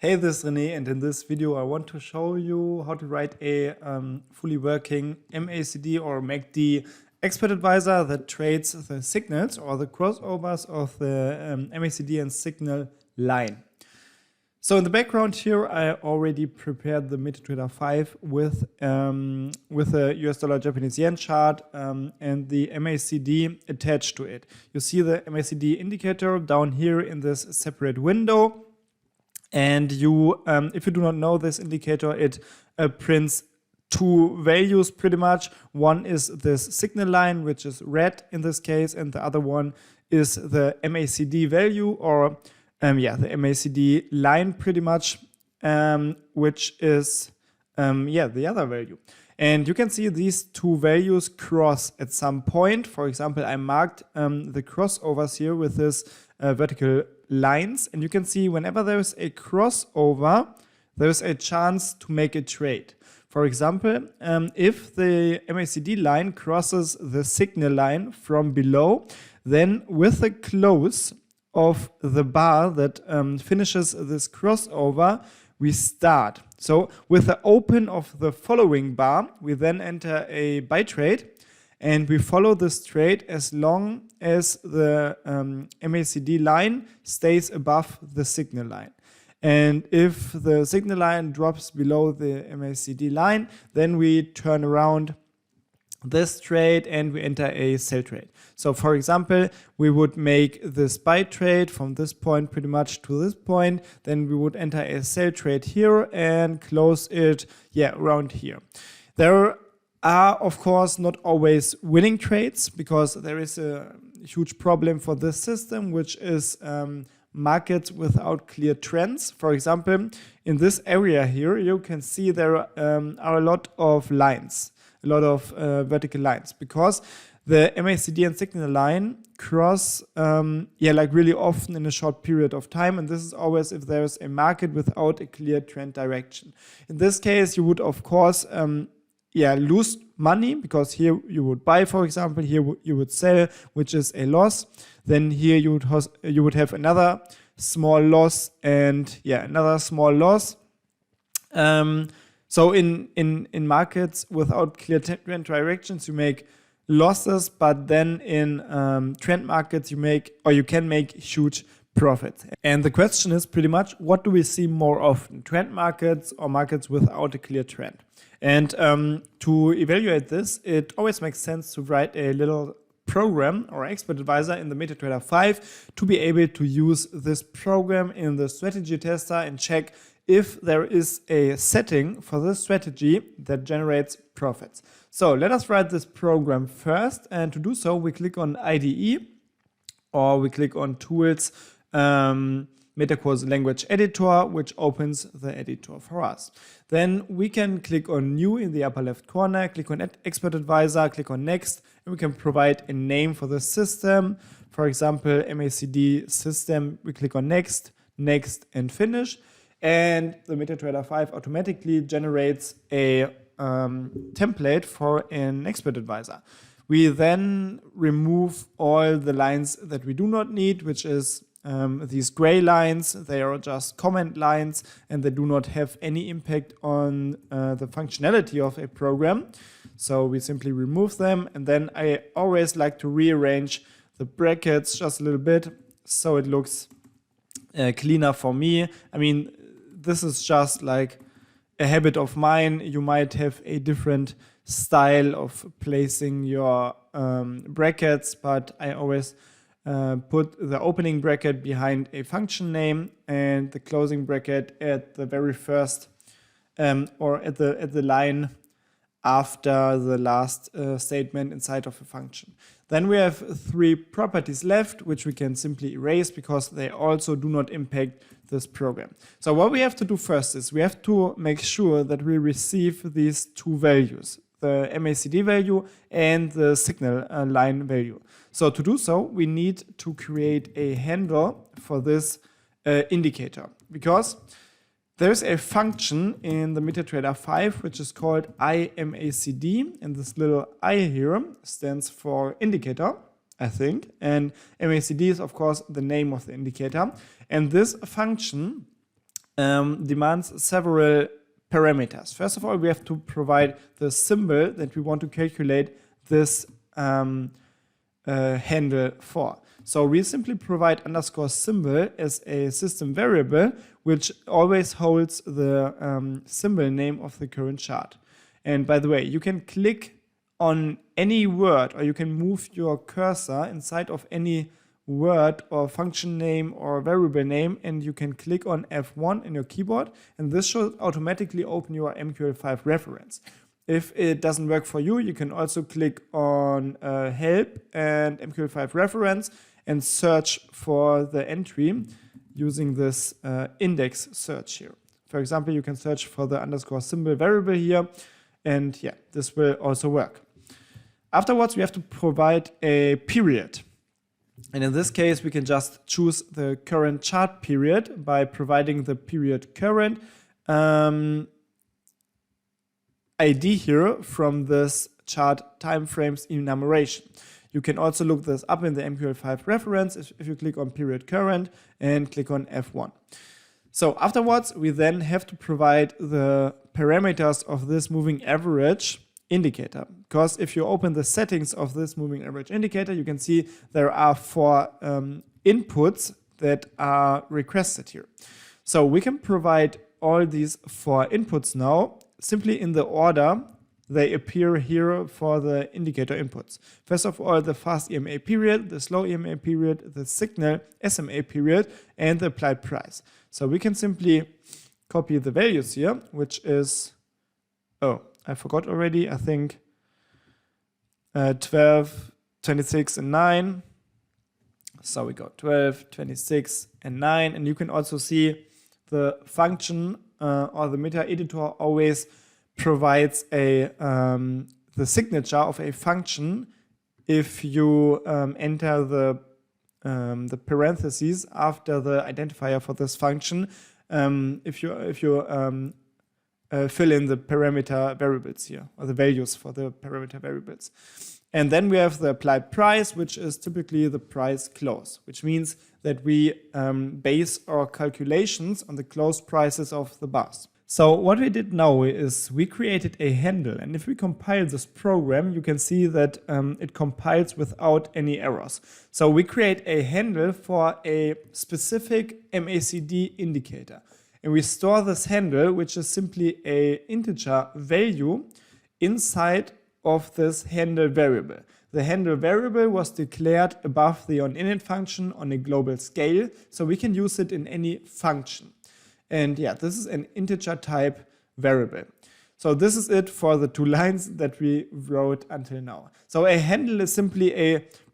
Hey, this is René, and in this video I want to show you how to write a fully working MACD or MACD expert advisor that trades the signals or the crossovers of the MACD and signal line. So in the background here, I already prepared the MetaTrader 5 with a US dollar Japanese yen chart and the MACD attached to it. You see the MACD indicator down here in this separate window. And you, if you do not know this indicator, it prints two values pretty much. One is this signal line, which is red in this case, and the other one is the MACD value, or the MACD line pretty much, which is the other value. And you can see these two values cross at some point. For example, I marked the crossovers here with this vertical lines, and you can see whenever there is a crossover, there is a chance to make a trade. For example, if the MACD line crosses the signal line from below, then with the close of the bar that finishes this crossover, we start. So with the open of the following bar, we then enter a buy trade, and we follow this trade as long as the MACD line stays above the signal line. And if the signal line drops below the MACD line, then we turn around this trade and we enter a sell trade. So for example, we would make this buy trade from this point pretty much to this point. Then we would enter a sell trade here and close it around here. There are, of course, not always winning trades, because there is a huge problem for this system, which is markets without clear trends. For example, in this area here, you can see there are a lot of lines, a lot of vertical lines, because the MACD and signal line cross like really often in a short period of time, and this is always if there's a market without a clear trend direction. In this case, you would, of course, lose money, because here you would buy, for example, here you would sell, which is a loss. Then here you would have another small loss and another small loss. So in markets without clear trend directions, you make losses, but then in trend markets you can make huge profits. And the question is pretty much, what do we see more often, trend markets or markets without a clear trend? And to evaluate this, it always makes sense to write a little program or expert advisor in the MetaTrader 5 to be able to use this program in the strategy tester and check if there is a setting for this strategy that generates profits. So let us write this program first, and to do so we click on IDE, or we click on Tools, MetaQuote's language editor, which opens the editor for us. Then we can click on New in the upper left corner, click on Expert Advisor, click on Next, and we can provide a name for the system. For example, MACD system, we click on Next, Next, and Finish. And the MetaTrader 5 automatically generates a template for an expert advisor. We then remove all the lines that we do not need, which is these gray lines. They are just comment lines, and they do not have any impact on the functionality of a program. So we simply remove them, and then I always like to rearrange the brackets just a little bit so it looks cleaner for me. I mean, this is just like a habit of mine. You might have a different style of placing your brackets, but I always put the opening bracket behind a function name and the closing bracket at the very first or at the line after the last statement inside of a function. Then we have three properties left, which we can simply erase because they also do not impact this program. So what we have to do first is we have to make sure that we receive these two values, the MACD value and the signal line value. So to do so, we need to create a handle for this indicator, because there's a function in the MetaTrader 5 which is called IMACD, and this little I here stands for indicator, I think, and MACD is of course the name of the indicator, and this function demands several parameters. First of all, we have to provide the symbol that we want to calculate this handle for. So we simply provide underscore symbol as a system variable, which always holds the symbol name of the current chart. And by the way, you can click on any word, or you can move your cursor inside of any word or function name or variable name, and you can click on F1 in your keyboard, and this should automatically open your MQL5 reference. If it doesn't work for you, you can also click on help and MQL5 reference and search for the entry using this index search here. For example, you can search for the underscore symbol variable here, and yeah, this will also work. Afterwards, we have to provide a period. And in this case, we can just choose the current chart period by providing the period current ID here from this chart timeframes enumeration. You can also look this up in the MQL5 reference if you click on period current and click on F1. So afterwards, we then have to provide the parameters of this moving average indicator, because if you open the settings of this moving average indicator, you can see there are 4 inputs that are requested here. So we can provide all these 4 inputs now simply in the order they appear here for the indicator inputs. First of all, the fast EMA period, the slow EMA period, the signal SMA period, and the applied price. So we can simply copy the values here, which is, oh, I forgot already, I think 12, 26, and 9. So we got 12, 26, and 9. And you can also see the function or the meta editor always provides a the signature of a function if you enter the parentheses after the identifier for this function. If you fill in the parameter variables here, or the values for the parameter variables. And then we have the applied price, which is typically the price close, which means that we base our calculations on the close prices of the bars. So what we did now is we created a handle, and if we compile this program, you can see that it compiles without any errors. So we create a handle for a specific MACD indicator. And we store this handle, which is simply an integer value inside of this handle variable. The handle variable was declared above the onInit function on a global scale, so we can use it in any function. And yeah, this is an integer type variable. So this is it for the 2 lines that we wrote until now. So a handle is simply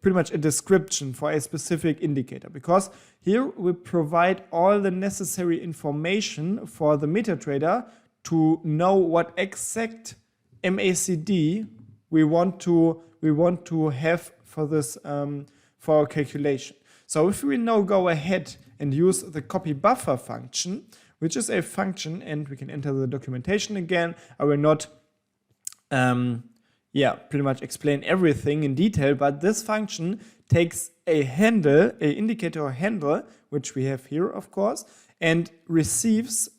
pretty much a description for a specific indicator, because here we provide all the necessary information for the MetaTrader to know what exact MACD we want to have for this for our calculation. So if we now go ahead and use the copy buffer function, which is a function, and we can enter the documentation again. I will not pretty much explain everything in detail, but this function takes a handle, an indicator handle, which we have here, of course, and receives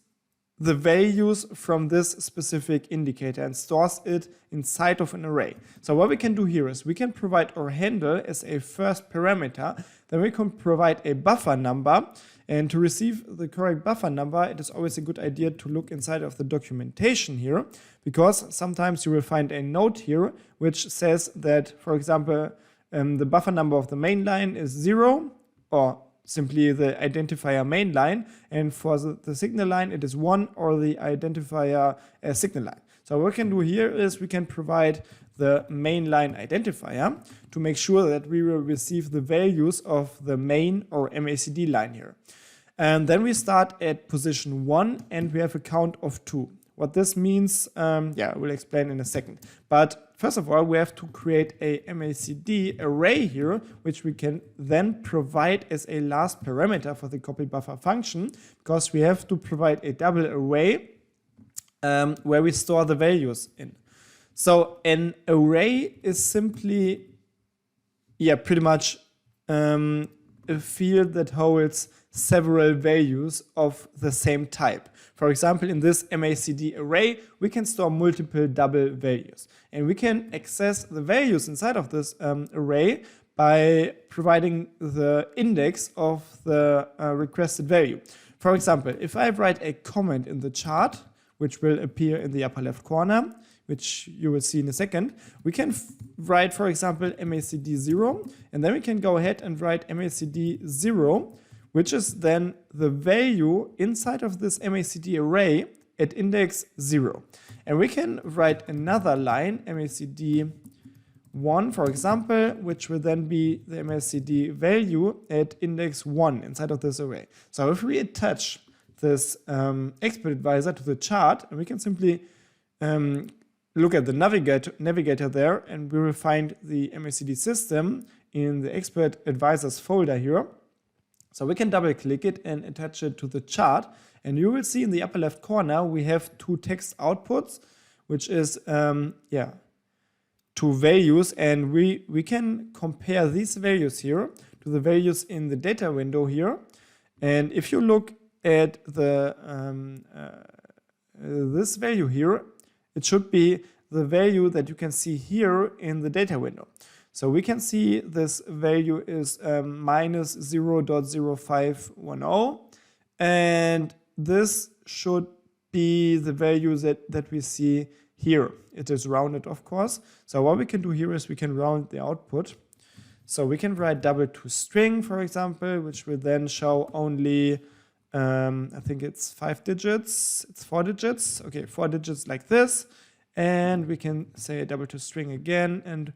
the values from this specific indicator and stores it inside of an array. So what we can do here is we can provide our handle as a first parameter, then we can provide a buffer number, and to receive the correct buffer number, it is always a good idea to look inside of the documentation here, because sometimes you will find a note here which says that, for example, the buffer number of the main line is 0, or simply the identifier main line, and for the signal line it is 1, or the identifier signal line. So what we can do here is we can provide the main line identifier to make sure that we will receive the values of the main or MACD line here. And then we start at position 1 and we have a count of 2. What this means, I will explain in a second. But first of all, we have to create a MACD array here, which we can then provide as a last parameter for the copy buffer function, because we have to provide a double array where we store the values in. So an array is simply, pretty much a field that holds several values of the same type. For example, in this MACD array, we can store multiple double values. And we can access the values inside of this array by providing the index of the requested value. For example, if I write a comment in the chart, which will appear in the upper left corner, which you will see in a second, we can write, for example, MACD 0, and then we can go ahead and write MACD 0, which is then the value inside of this MACD array at index 0. And we can write another line, MACD 1, for example, which will then be the MACD value at index 1 inside of this array. So if we attach this expert advisor to the chart, and we can simply look at the navigator there, and we will find the MACD system in the expert advisors folder here. So we can double click it and attach it to the chart, and you will see in the upper left corner we have two text outputs, which is two values, and we can compare these values here to the values in the data window here. And if you look at the this value here, it should be the value that you can see here in the data window. So we can see this value is minus 0.0510, and this should be the value that we see here. It is rounded, of course. So what we can do here is we can round the output. So we can write double to string, for example, which will then show only, I think it's 5 digits, it's 4 digits. Okay, 4 digits like this. And we can say double to string again, and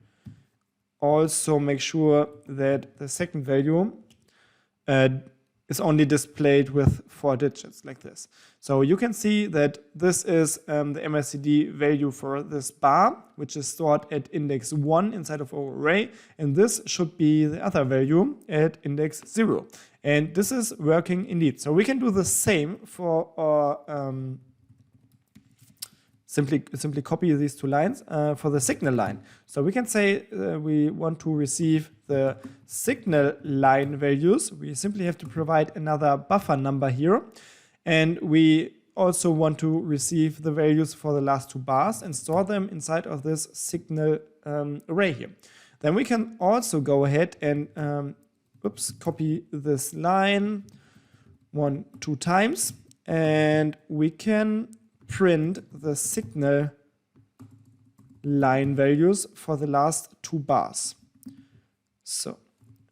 also make sure that the second value is only displayed with 4 digits like this. So you can see that this is the MACD value for this bar, which is stored at index 1 inside of our array, and this should be the other value at index 0. And this is working indeed. So we can do the same for our simply copy these two lines for the signal line. So we can say we want to receive the signal line values. We simply have to provide another buffer number here. And we also want to receive the values for the last two bars and store them inside of this signal array here. Then we can also go ahead and copy this line 2 times, and we can print the signal line values for the last 2 bars. So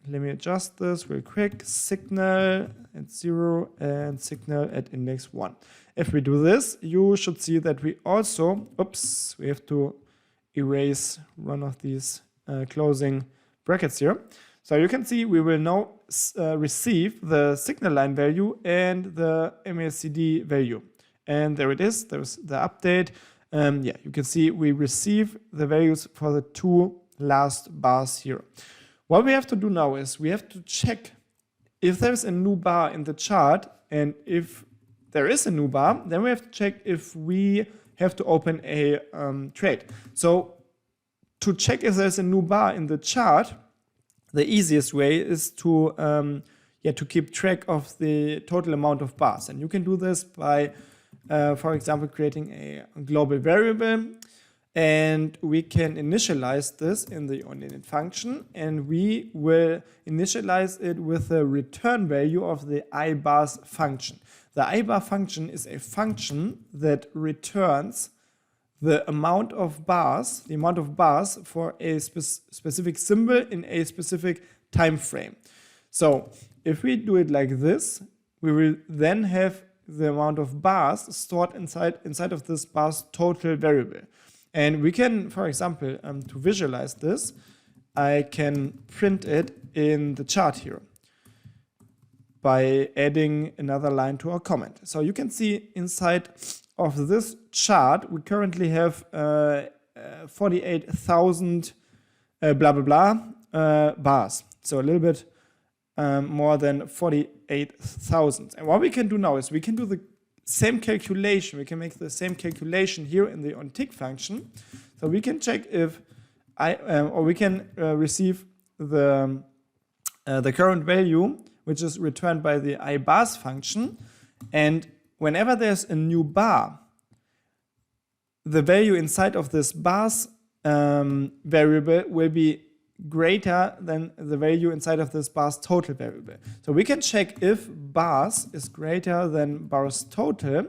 let me adjust this real quick. Signal at 0 and signal at index 1. If we do this, you should see that we also, we have to erase one of these closing brackets here. So you can see we will now receive the signal line value and the MACD value. And there it is, there's the update. You can see we receive the values for the 2 last bars here. What we have to do now is we have to check if there's a new bar in the chart, and if there is a new bar, then we have to check if we have to open a trade. So to check if there's a new bar in the chart, the easiest way is to keep track of the total amount of bars. And you can do this by for example, creating a global variable, and we can initialize this in the onInit function, and we will initialize it with the return value of the ibars function. The ibar function is a function that returns the amount of bars, for a specific symbol in a specific time frame. So if we do it like this, we will then have the amount of bars stored inside of this bars total variable. And we can, for example, to visualize this, I can print it in the chart here by adding another line to our comment. So you can see inside of this chart, we currently have 48,000 bars. So a little bit more than 48,000. And what we can do now is we can do the same calculation. We can make the same calculation here in the onTick function. So we can check if we can receive the the current value, which is returned by the ibars function. And whenever there's a new bar, the value inside of this bars variable will be greater than the value inside of this bars total variable. So we can check if bars is greater than bars total.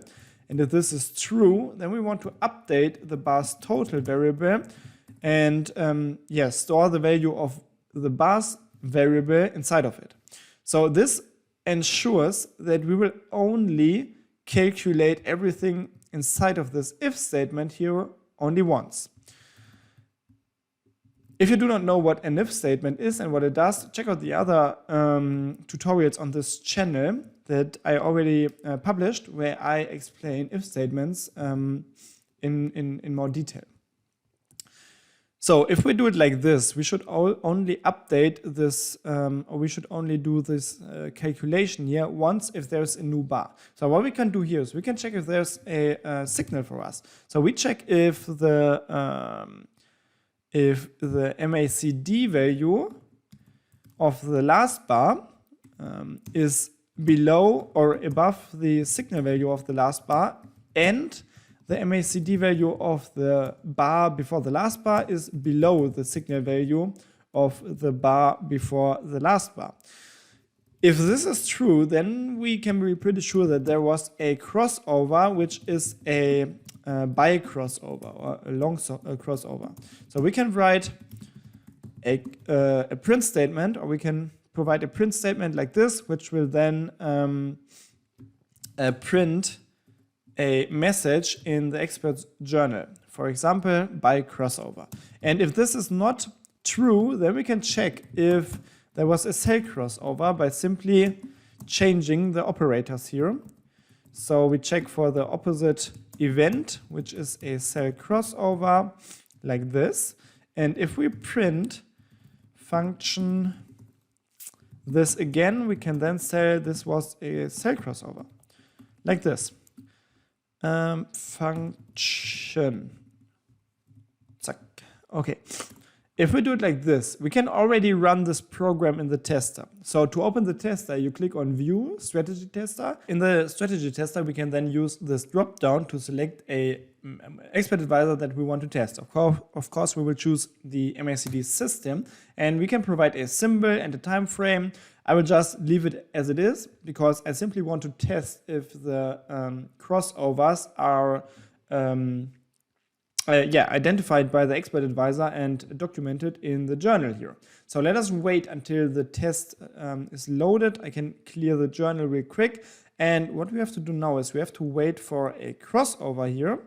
And if this is true, then we want to update the bars total variable and store the value of the bars variable inside of it. So this ensures that we will only calculate everything inside of this if statement here only once. If you do not know what an if statement is and what it does, check out the other tutorials on this channel that I already published, where I explain if statements in more detail. So if we do it like this, we should only update this, or we should only do this calculation here once if there's a new bar. So what we can do here is we can check if there's a signal for us. So we check if the MACD value of the last bar is below or above the signal value of the last bar, and the MACD value of the bar before the last bar is below the signal value of the bar before the last bar. If this is true, then we can be pretty sure that there was a crossover, which is a by crossover or a long crossover. So we can write a print statement, or we can provide a print statement like this, which will then print a message in the expert's journal, for example, by crossover. And if this is not true, then we can check if there was a cell crossover by simply changing the operators here. So we check for the opposite event, which is a cell crossover, like this. And if we print function this again, we can then say this was a cell crossover, like this. Function. Zack. Okay. If we do it like this, we can already run this program in the tester. So to open the tester, you click on View, Strategy Tester. In the Strategy Tester, we can then use this drop-down to select a expert advisor that we want to test. Of course, we will choose the MACD system, and we can provide a symbol and a time frame. I will just leave it as it is, because I simply want to test if the crossovers are identified by the expert advisor and documented in the journal here. So let us wait until the test is loaded. I can clear the journal real quick. And what we have to do now is we have to wait for a crossover here.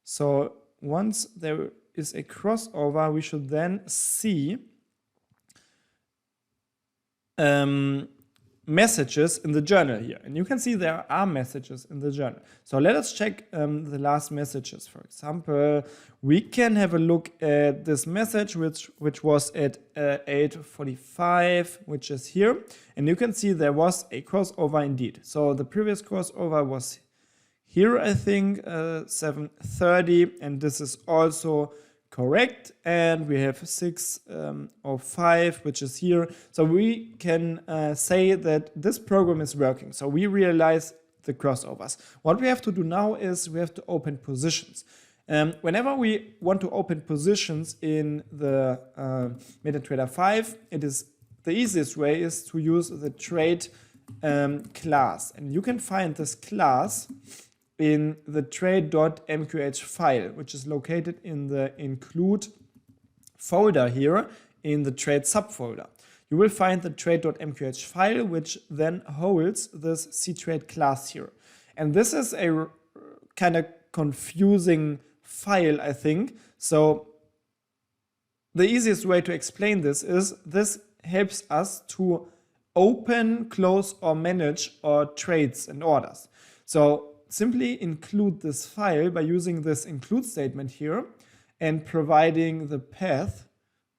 So once there is a crossover, we should then see messages in the journal here. And you can see there are messages in the journal. So let us check the last messages. For example, we can have a look at this message, which was at 8:45, which is here. And you can see there was a crossover indeed. So the previous crossover was here, I think, 7:30, and this is also correct. And we have 6:05, which is here. So we can say that this program is working. So we realize the crossovers. What we have to do now is we have to open positions. Whenever we want to open positions in the MetaTrader 5, the easiest way is to use the trade class. And you can find this class in the trade.mqh file, which is located in the include folder here in the trade subfolder. You will find the trade.mqh file, which then holds this ctrade class here. And this is a kind of confusing file, I think. So the easiest way to explain this is this helps us to open, close, or manage our trades and orders. So simply include this file by using this include statement here and providing the path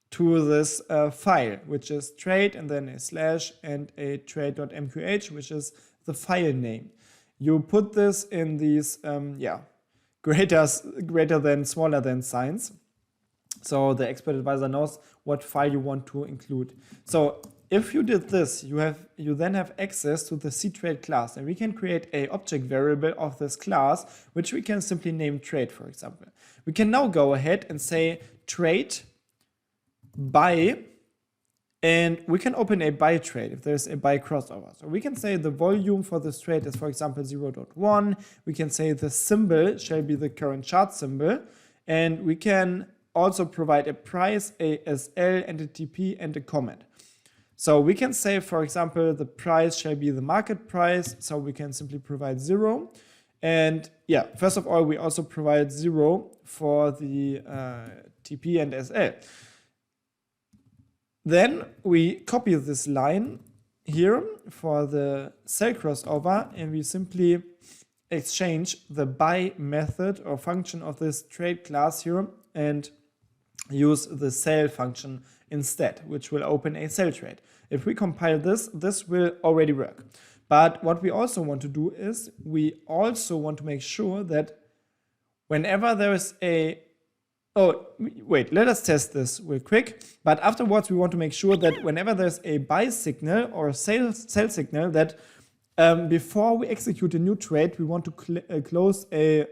to this file, which is trade and then a slash and a trade.mqh, which is the file name. You put this in these greater than, smaller than signs. So the expert advisor knows what file you want to include. So if you did this, you then have access to the cTrade class, and we can create a object variable of this class, which we can simply name trade, for example. We can now go ahead and say trade buy, and we can open a buy trade if there's a buy crossover. So we can say the volume for this trade is, for example, 0.1. We can say the symbol shall be the current chart symbol, and we can also provide a price, a SL, and a TP, and a comment. So we can say, for example, the price shall be the market price, so we can simply provide 0. And yeah, first of all, we also provide 0 for the TP and SL. Then we copy this line here for the sell crossover, and we simply exchange the buy method or function of this trade class here and use the sell function instead, which will open a sell trade. If we compile this, this will already work. But what we also want to do is we also want to make sure that whenever there is a let us test this real quick. But afterwards, we want to make sure that whenever there's a buy signal or a sell signal, that before we execute a new trade, we want to close a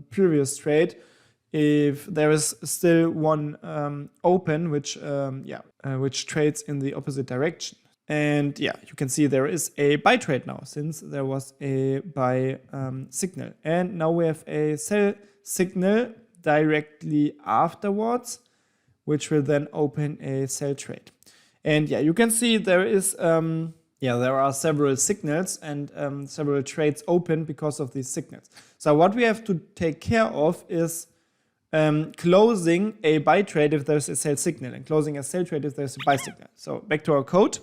previous trade if there is still one open, which trades in the opposite direction. And yeah, you can see there is a buy trade now, since there was a buy signal. And now we have a sell signal directly afterwards, which will then open a sell trade. And yeah, you can see there is there are several signals and several trades open because of these signals. So what we have to take care of is closing a buy trade if there's a sell signal and closing a sell trade if there's a buy signal. So back to our code.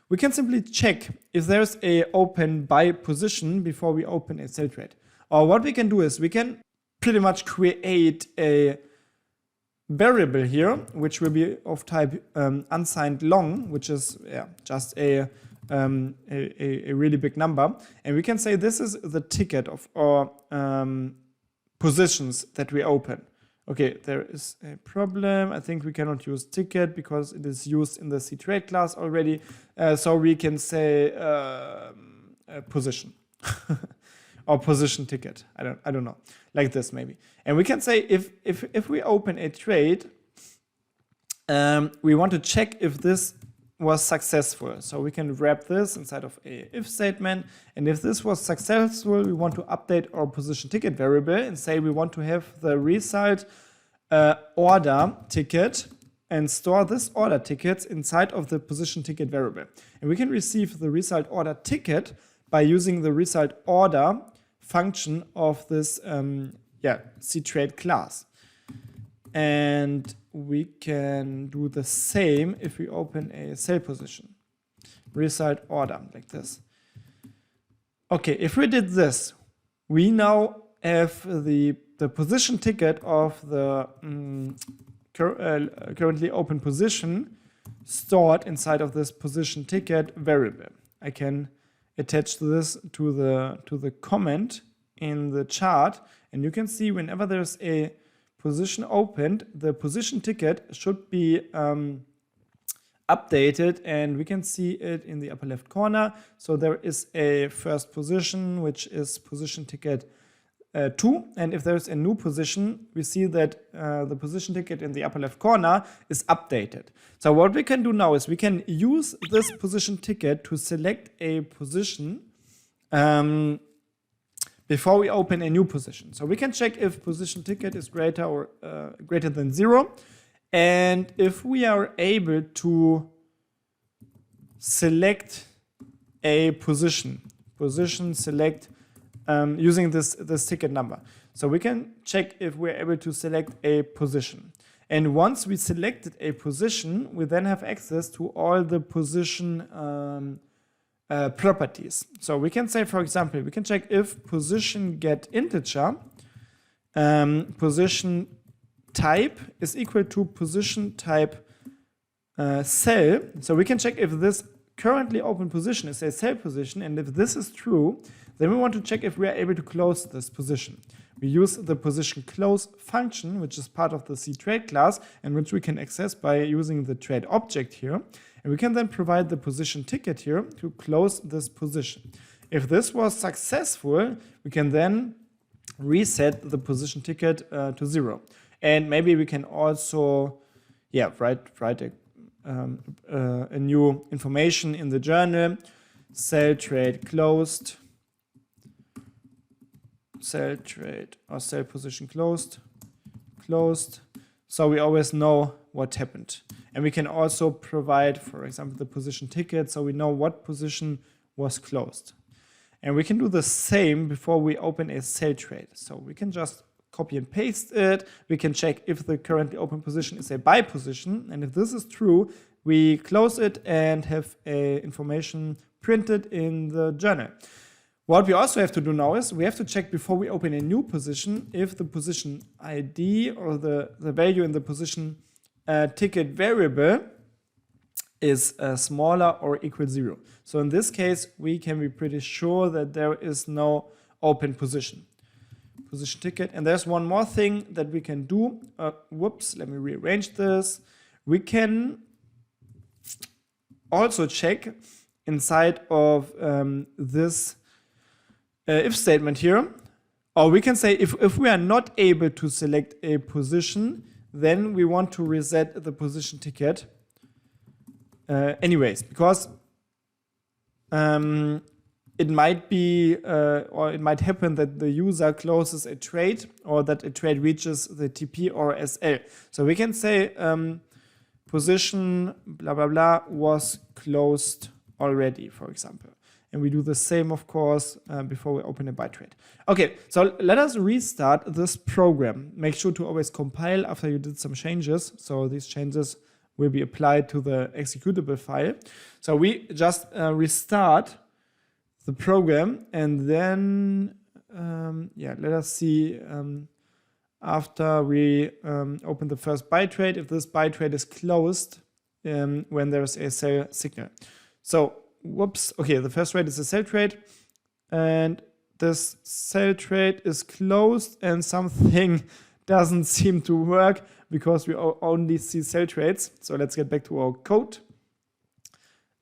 We can simply check if there's a open buy position before we open a sell trade. Or what we can do is we can pretty much create a variable here, which will be of type unsigned long, which is just a really big number. And we can say this is the ticket of our positions that we open. Okay, there is a problem. I think we cannot use ticket because it is used in the cTrade class already. So we can say position or position ticket. I don't know, like this maybe. And we can say if we open a trade, we want to check if this was successful. So we can wrap this inside of a if statement. And if this was successful, we want to update our position ticket variable and say we want to have the result order ticket and store this order ticket inside of the position ticket variable. And we can receive the result order ticket by using the result order function of this cTrade class. And we can do the same if we open a sell position. Result order, like this. Okay, if we did this, we now have the position ticket of the currently open position stored inside of this position ticket variable. I can attach this to the comment in the chart, and you can see whenever there's a position opened, the position ticket should be updated, and we can see it in the upper left corner. So there is a first position, which is position ticket 2, and if there's a new position, we see that the position ticket in the upper left corner is updated. So what we can do now is we can use this position ticket to select a position before we open a new position. So we can check if position ticket is greater than 0, and if we are able to select a position select using this ticket number. So we can check if we're able to select a position. And once we selected a position, we then have access to all the position properties. So we can say, for example, we can check if position get integer, position type is equal to position type cell. So we can check if this currently open position is a cell position, and if this is true, then we want to check if we are able to close this position. We use the position close function, which is part of the cTrade class and which we can access by using the trade object here. And we can then provide the position ticket here to close this position. If this was successful, we can then reset the position ticket to 0. And maybe we can also write a new information in the journal. Sell trade closed. Sell trade or sell position closed. Closed. So we always know what happened. And we can also provide, for example, the position ticket so we know what position was closed. And we can do the same before we open a sell trade. So we can just copy and paste it. We can check if the currently open position is a buy position. And if this is true, we close it and have information printed in the journal. What we also have to do now is we have to check before we open a new position if the position ID or the value in the position ticket variable is smaller or equal 0. So in this case, we can be pretty sure that there is no open position. Position ticket. And there's one more thing that we can do. Let me rearrange this. We can also check inside of this if statement here, or we can say if we are not able to select a position, then we want to reset the position ticket anyways, because it might be or it might happen that the user closes a trade or that a trade reaches the TP or SL. So we can say position blah blah blah was closed already, for example. And we do the same, of course, before we open a buy trade. Okay, so let us restart this program. Make sure to always compile after you did some changes. So these changes will be applied to the executable file. So we just restart the program, and then let us see after we open the first buy trade if this buy trade is closed when there's a sell signal. So okay, the first trade is a sell trade, and this sell trade is closed, and something doesn't seem to work because we only see sell trades. So let's get back to our code.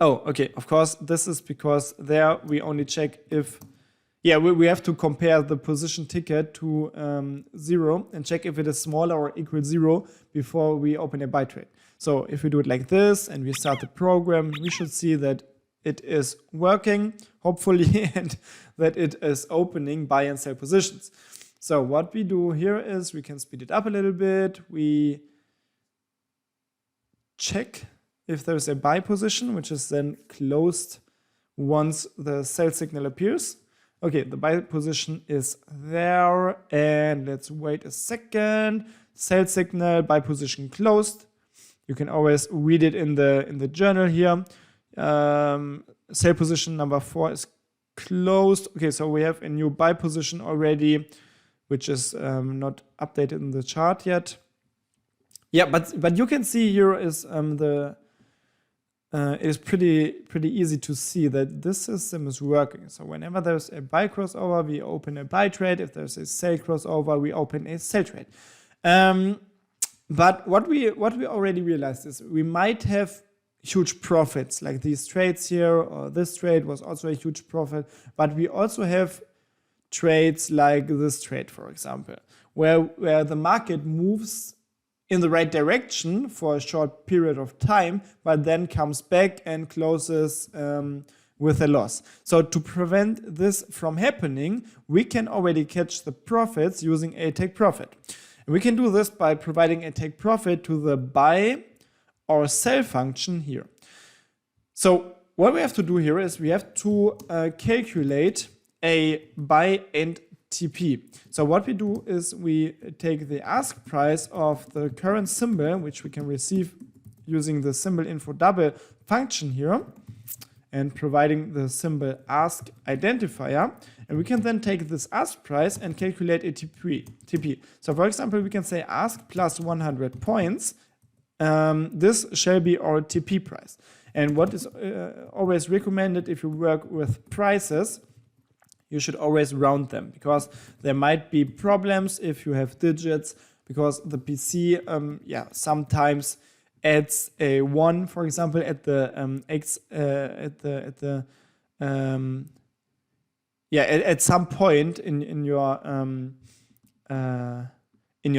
Oh, okay, of course, this is because there we only check if, we have to compare the position ticket to 0 and check if it is smaller or equal 0 before we open a buy trade. So if we do it like this and we start the program, we should see that it is working, hopefully, and that it is opening buy and sell positions. So what we do here is we can speed it up a little bit. We check if there's a buy position, which is then closed once the sell signal appears. Okay, the buy position is there, and let's wait a second. Sell signal, buy position closed. You can always read it in the journal here. Sell position number 4 is closed. Okay, so we have a new buy position already, which is not updated in the chart yet. Yeah, but you can see here is it is pretty easy to see that this system is working. So whenever there's a buy crossover, we open a buy trade. If there's a sell crossover, we open a sell trade. But what we already realized is we might have huge profits like these trades here, or this trade was also a huge profit, but we also have trades like this trade, for example, where the market moves in the right direction for a short period of time, but then comes back and closes with a loss. So to prevent this from happening, we can already catch the profits using a take profit. And we can do this by providing a take profit to the buy or sell function here. So what we have to do here is we have to calculate a buy and TP. So what we do is we take the ask price of the current symbol, which we can receive using the symbol info double function here, and providing the symbol ask identifier. And we can then take this ask price and calculate a TP. So for example, we can say ask plus 100 points. This shall be our TP price. And what is always recommended if you work with prices, you should always round them, because there might be problems if you have digits, because the PC sometimes adds a 1, for example, at the at some point in your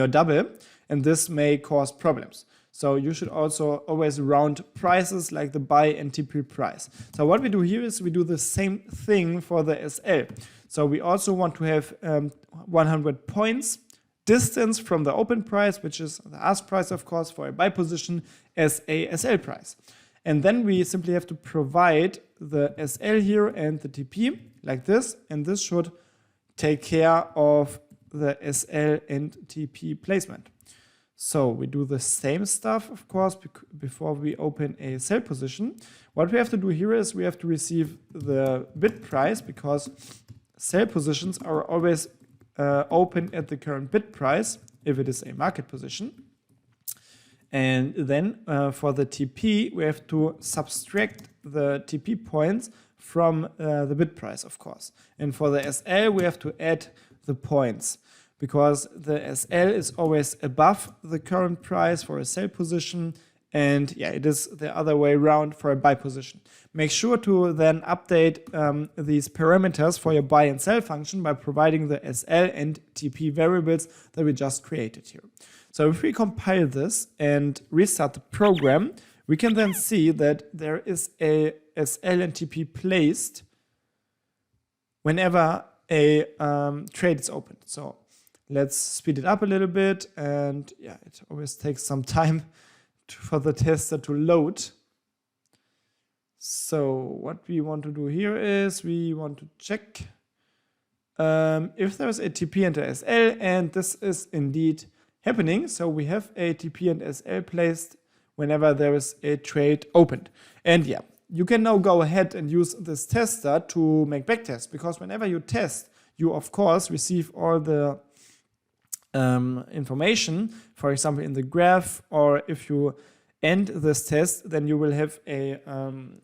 double, and this may cause problems. So you should also always round prices like the buy and TP price. So what we do here is we do the same thing for the SL. So we also want to have 100 points distance from the open price, which is the ask price, of course, for a buy position, as a SL price. And then we simply have to provide the SL here and the TP like this, and this should take care of the SL and TP placement. So we do the same stuff, of course, before we open a sell position. What we have to do here is we have to receive the bid price, because sell positions are always open at the current bid price if it is a market position. And then for the TP, we have to subtract the TP points from the bid price, of course. And for the SL, we have to add the points, because the SL is always above the current price for a sell position, and yeah, it is the other way around for a buy position. Make sure to then update these parameters for your buy and sell function by providing the SL and TP variables that we just created here. So if we compile this and restart the program, we can then see that there is a SL and TP placed whenever a trade is opened. So let's speed it up a little bit, and yeah, it always takes some time for the tester to load. So what we want to do here is we want to check if there's a TP and a SL, and this is indeed happening. So we have a TP and SL placed whenever there is a trade opened. And yeah, you can now go ahead and use this tester to make backtests, because whenever you test, you of course receive all the information, for example in the graph, or if you end this test, then you will have a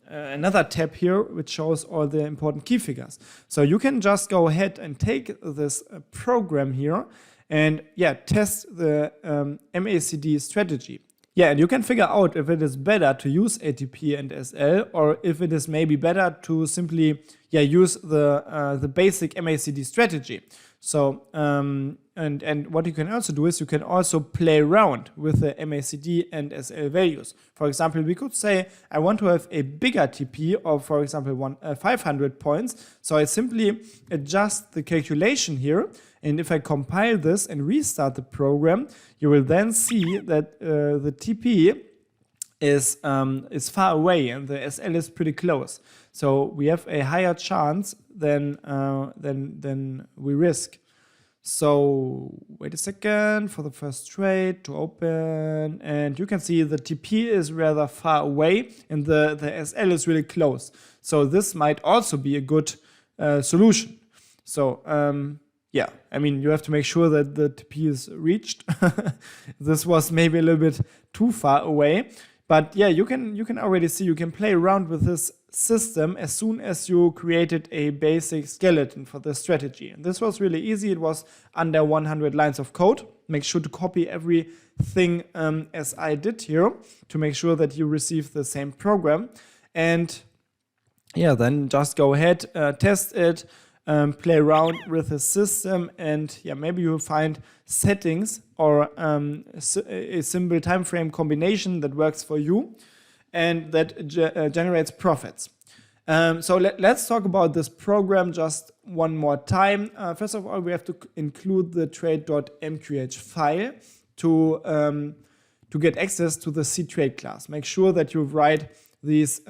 another tab here which shows all the important key figures. So you can just go ahead and take this program here and yeah, test the MACD strategy. Yeah, and you can figure out if it is better to use ATP and SL, or if it is maybe better to simply use the basic MACD strategy. So and what you can also do is you can also play around with the MACD and SL values. For example, we could say I want to have a bigger TP of, for example, 500 points. So I simply adjust the calculation here, and if I compile this and restart the program, you will then see that the TP is far away and the SL is pretty close. So we have a higher chance than we risk. So wait a second for the first trade to open, and you can see the TP is rather far away and the SL is really close. So this might also be a good solution. So yeah, I mean, you have to make sure that the TP is reached. This was maybe a little bit too far away. But yeah, you can already see you can play around with this system as soon as you created a basic skeleton for the strategy. And this was really easy. It was under 100 lines of code. Make sure to copy everything as I did here to make sure that you receive the same program. And yeah, then just go ahead, test it, play around with the system, and yeah, maybe you'll find settings or a simple time frame combination that works for you and that generates profits. So let's talk about this program just one more time. First of all, we have to include the trade.mqh file to get access to the ctrade class. Make sure that you write these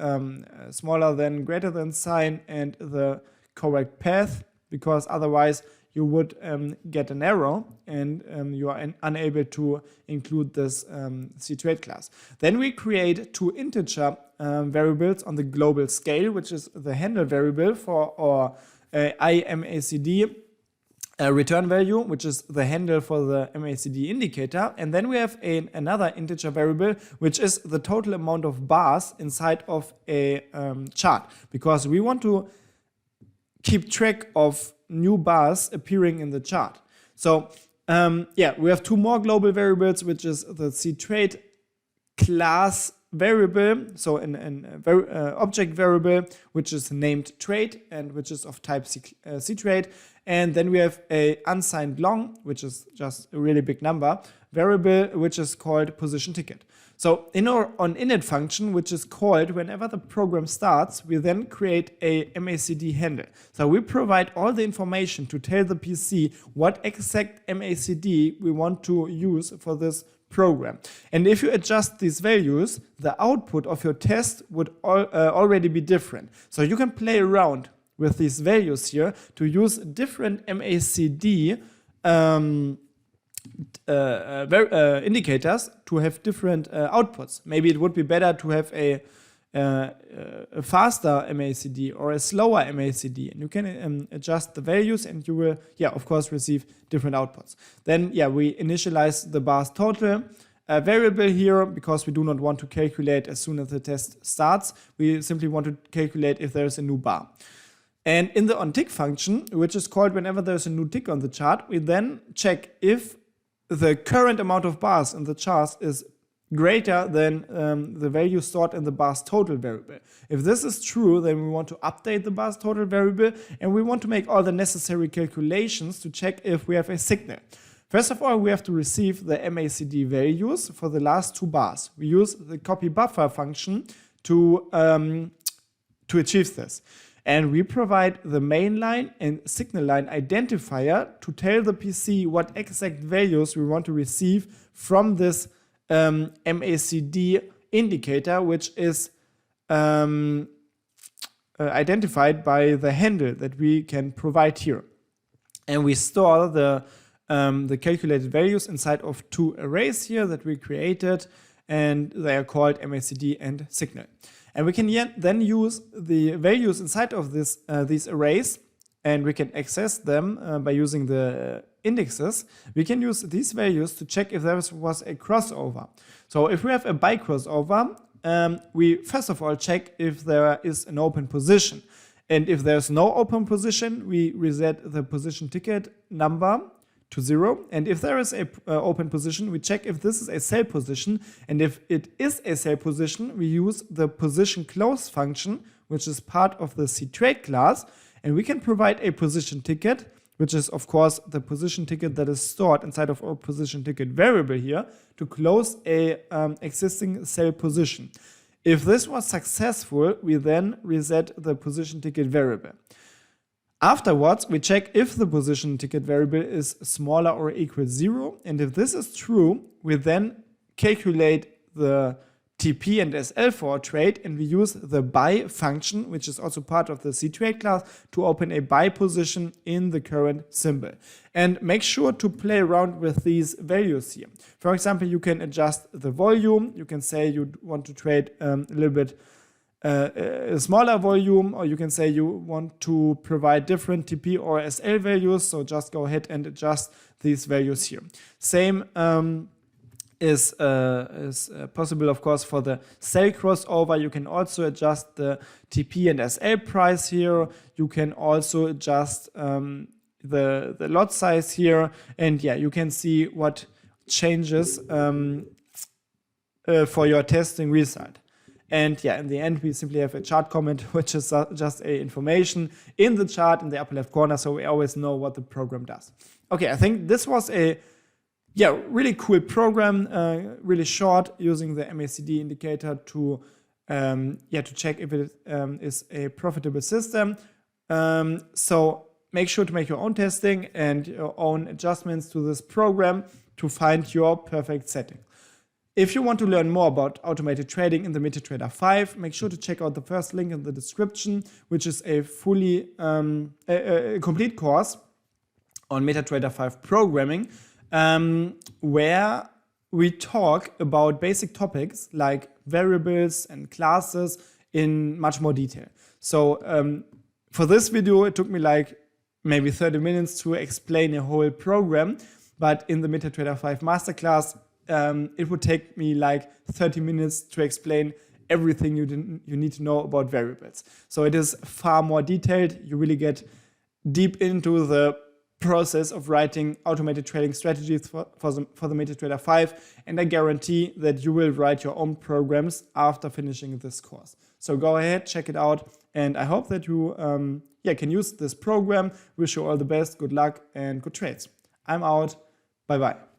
smaller than greater than sign and the correct path, because otherwise you would get an error and you are unable to include this ctrade class. Then we create two integer variables on the global scale, which is the handle variable for our IMACD return value, which is the handle for the MACD indicator. And then we have another integer variable, which is the total amount of bars inside of a chart, because we want to keep track of new bars appearing in the chart. So yeah, we have two more global variables, which is the ctrade class variable, so an object variable, which is named trade and which is of type C trade. And then we have a unsigned long, which is just a really big number, variable, which is called position ticket. So in our onInit function, which is called whenever the program starts, we then create a MACD handle. So we provide all the information to tell the PC what exact MACD we want to use for this program. And if you adjust these values, the output of your test would already be different. So you can play around with these values here to use different MACD indicators to have different outputs. Maybe it would be better to have a faster MACD or a slower MACD, and you can adjust the values and you will, of course, receive different outputs. Then, we initialize the bars total variable here because we do not want to calculate as soon as the test starts. We simply want to calculate if there is a new bar. And in the onTick function, which is called whenever there's a new tick on the chart, we then check if the current amount of bars in the chart is greater than the value stored in the bars total variable. If this is true, then we want to update the bars total variable and we want to make all the necessary calculations to check if we have a signal. First of all, we have to receive the MACD values for the last two bars. We use the copy buffer function to achieve this. And we provide the main line and signal line identifier to tell the PC what exact values we want to receive from this MACD indicator, which is identified by the handle that we can provide here. And we store the calculated values inside of two arrays here that we created, and they are called MACD and signal. And we can then use the values inside of these arrays, and we can access them by using the indexes. We can use these values to check if there was a crossover. So if we have a by crossover, we first of all check if there is an open position. And if there's no open position, we reset the position ticket number to 0. And if there is a open position, we check if this is a sell position. And if it is a sell position, we use the position close function, which is part of the cTrade class. And we can provide a position ticket, which is of course the position ticket that is stored inside of our position ticket variable here, to close a existing sell position. If this was successful, we then reset the position ticket variable. Afterwards, we check if the position ticket variable is smaller or equal to 0. And if this is true, we then calculate the TP and SL for our trade, and we use the buy function, which is also part of the cTrade class, to open a buy position in the current symbol. And make sure to play around with these values here. For example, you can adjust the volume. You can say you want to trade a little bit a smaller volume, or you can say you want to provide different TP or SL values. So just go ahead and adjust these values here. Same is possible, of course, for the sell crossover. You can also adjust the TP and SL price here. You can also adjust the lot size here, and you can see what changes for your testing result. And in the end, we simply have a chart comment, which is just a information in the chart in the upper left corner, so we always know what the program does. Okay, I think this was a really cool program, really short, using the MACD indicator to check if it is a profitable system. So make sure to make your own testing and your own adjustments to this program to find your perfect setting. If you want to learn more about automated trading in the MetaTrader 5, make sure to check out the first link in the description, which is a fully complete course on MetaTrader 5 programming, where we talk about basic topics like variables and classes in much more detail. So for this video, it took me like maybe 30 minutes to explain a whole program, but in the MetaTrader 5 masterclass, it would take me like 30 minutes to explain everything you need to know about variables. So it is far more detailed. You really get deep into the process of writing automated trading strategies for the MetaTrader 5, and I guarantee that you will write your own programs after finishing this course. So go ahead, check it out, and I hope that you can use this program. Wish you all the best, good luck, and good trades. I'm out. Bye-bye.